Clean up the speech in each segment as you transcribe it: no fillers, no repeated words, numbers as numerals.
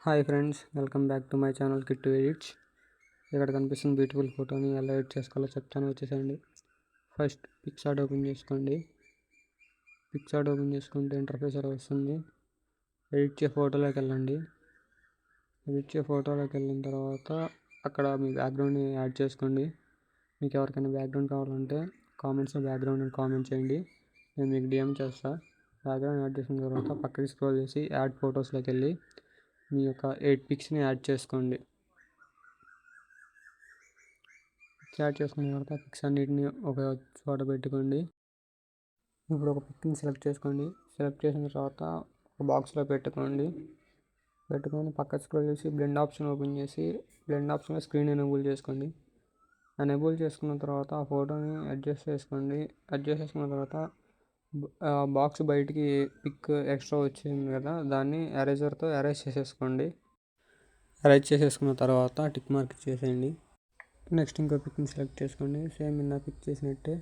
Hi friends, welcome back to my channel Kittu edits. ఇక్కడ కనిపిస్తున్న beautiful ఫోటోని ఎలా ఎడిట్ చేసుకోవాలో చెప్తాను, వచ్చేసండి. ఫస్ట్ పిక్సార్ట్ ఓపెన్ చేసుకోండి. పిక్సార్ట్ ఓపెన్ చేసుకుంటే ఇంటర్ఫేస్ అలా వస్తుంది. ఎడిట్ చే ఫోటోలోకి వెళ్ళండి. ఎడిట్ చే ఫోటోలోకి వెళ్ళిన తర్వాత అక్కడ మీ బ్యాక్గ్రౌండ్ని యాడ్ చేసుకోండి. మీకు ఎవరికైనా బ్యాక్గ్రౌండ్ కావాలంటే కామెంట్స్లో బ్యాక్గ్రౌండ్ అని కామెంట్ చేయండి, నేను మీకు డిఎం చేస్తాను. బ్యాక్గ్రౌండ్ యాడ్ చేసిన తర్వాత పక్కకి స్క్రోల్ చేసి యాడ్ ఫొటోస్లోకి వెళ్ళి మీ యొక్క 8 పిక్స్ని యాడ్ చేసుకోండి. యాడ్ చేసుకున్న తర్వాత పిక్స్ అన్నిటిని ఒక చోట పెట్టుకోండి. ఇప్పుడు ఒక పిక్ని సెలెక్ట్ చేసుకోండి. సెలెక్ట్ చేసిన తర్వాత ఒక బాక్స్లో పెట్టుకొని పక్క స్క్రోల్ చేసి బ్లెండ్ ఆప్షన్ ఓపెన్ చేసి బ్లెండ్ ఆప్షన్లో స్క్రీన్ ఎనేబుల్ చేసుకోండి. ఎనేబుల్ చేసుకున్న తర్వాత ఆ ఫోటోని అడ్జస్ట్ చేసుకోండి. అడ్జస్ట్ చేసుకున్న తర్వాత బాక్స్ బయటికి పిక్ ఎక్స్ట్రా వచ్చింది కదా, దాన్ని ఎరేజర్తో ఎరేజ్ చేసేసుకోండి. ఎరేజ్ చేసేసుకున్న తర్వాత టిక్ మార్క్ చేసేయండి. నెక్స్ట్ ఇంకో పిక్ని సెలెక్ట్ చేసుకోండి. సేమ్ ఇందా పిక్ చేసినట్టే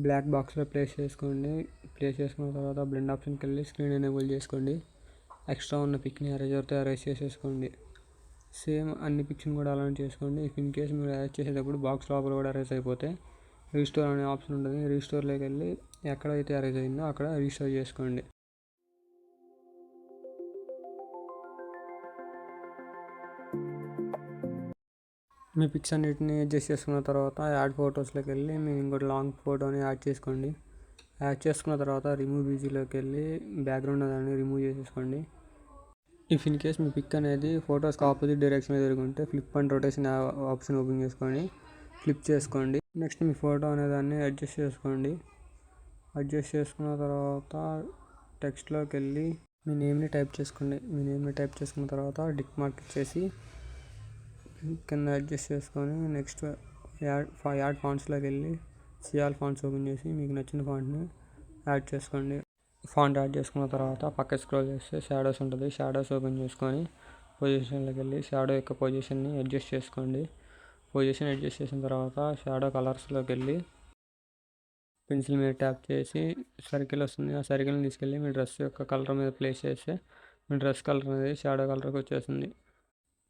బ్లాక్ బాక్స్లో ప్లేస్ చేసుకోండి. ప్లేస్ చేసుకున్న తర్వాత బ్లెండ్ ఆప్షన్కి వెళ్ళి స్క్రీన్ ఎనేబుల్ చేసుకోండి. ఎక్స్ట్రా ఉన్న పిక్ని ఎరేజర్తో ఎరేజ్ చేసేసుకోండి. సేమ్ అన్ని పిక్స్ని కూడా అలానే చేసుకోండి. ఇఫ్ ఇన్ కేస్ మీరు ఎరేజ్ చేసేటప్పుడు బాక్స్ లోపల కూడా ఎరేజ్ అయిపోతే రీస్టోర్ అనే ఆప్షన్ ఉంటుంది. రీస్టోర్లోకి వెళ్ళి ఎక్కడైతే ఎరేజ్ అయిందో అక్కడ రీస్టోర్ చేసుకోండి. మీ పిక్స్ అన్నిటిని అడ్జస్ట్ చేసుకున్న తర్వాత యాడ్ ఫొటోస్లోకి వెళ్ళి మీరు ఇంకోటి లాంగ్ ఫోటోని యాడ్ చేసుకోండి. యాడ్ చేసుకున్న తర్వాత రిమూవ్ బీజీలోకి వెళ్ళి బ్యాక్గ్రౌండ్ దాన్ని రిమూవ్ చేసేసుకోండి. ఇఫ్ ఇన్ కేస్ మీ పిక్ అనేది ఫొటోస్కి ఆపోజిట్ డైరెక్షన్లో తిరుగుంటే flip and rotation option open చేసుకొని ఫ్లిప్ చేసుకోండి. నెక్స్ట్ మీ ఫోటో అనేదాన్ని అడ్జస్ట్ చేసుకోండి. అడ్జస్ట్ చేసుకున్న తర్వాత టెక్స్ట్లోకి వెళ్ళి మీ నేమ్ని టైప్ చేసుకోండి. మీ నేమ్ని టైప్ చేసుకున్న తర్వాత టిక్ మార్క్ ఇచ్చేసి కింద అడ్జస్ట్ చేసుకొని నెక్స్ట్ యాడ్ ఫాంట్స్లోకి వెళ్ళి సిఆల్ ఫాంట్స్ ఓపెన్ చేసి మీకు నచ్చిన ఫాంట్ని యాడ్ చేసుకోండి. ఫాంట్ యాడ్ చేసుకున్న తర్వాత పక్క స్క్రోల్ చేస్తే షాడోస్ ఉంటుంది. షాడోస్ ఓపెన్ చేసుకొని పొజిషన్లోకి వెళ్ళి షాడో యొక్క పొజిషన్ని అడ్జస్ట్ చేసుకోండి. పొజిషన్ అడ్జస్ట్ చేసిన తర్వాత షాడో కలర్స్లోకి వెళ్ళి పెన్సిల్ మీద ట్యాప్ చేసి సర్కిల్ వస్తుంది. ఆ సర్కిల్ని తీసుకెళ్ళి మీ డ్రెస్ యొక్క కలర్ మీద ప్లేస్ చేస్తే మీ డ్రెస్ కలర్ అనేది షాడో కలర్కి వచ్చేస్తుంది.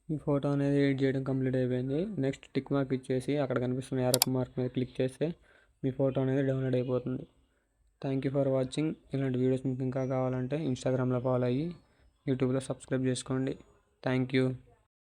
ఈ ఫోటో అనేది ఎడిట్ చేయడం కంప్లీట్ అయిపోయింది. నెక్స్ట్ టిక్ మార్క్ ఇచ్చేసి అక్కడ కనిపిస్తున్న యారో మార్క్ మీద క్లిక్ చేస్తే మీ ఫోటో అనేది డౌన్లోడ్ అయిపోతుంది. Thank you for watching. ఇలాంటి వీడియోస్ మీకు ఇంకా కావాలంటే ఇన్స్టాగ్రామ్లో ఫాలో అయ్యి యూట్యూబ్లో సబ్స్క్రైబ్ చేసుకోండి. Thank you.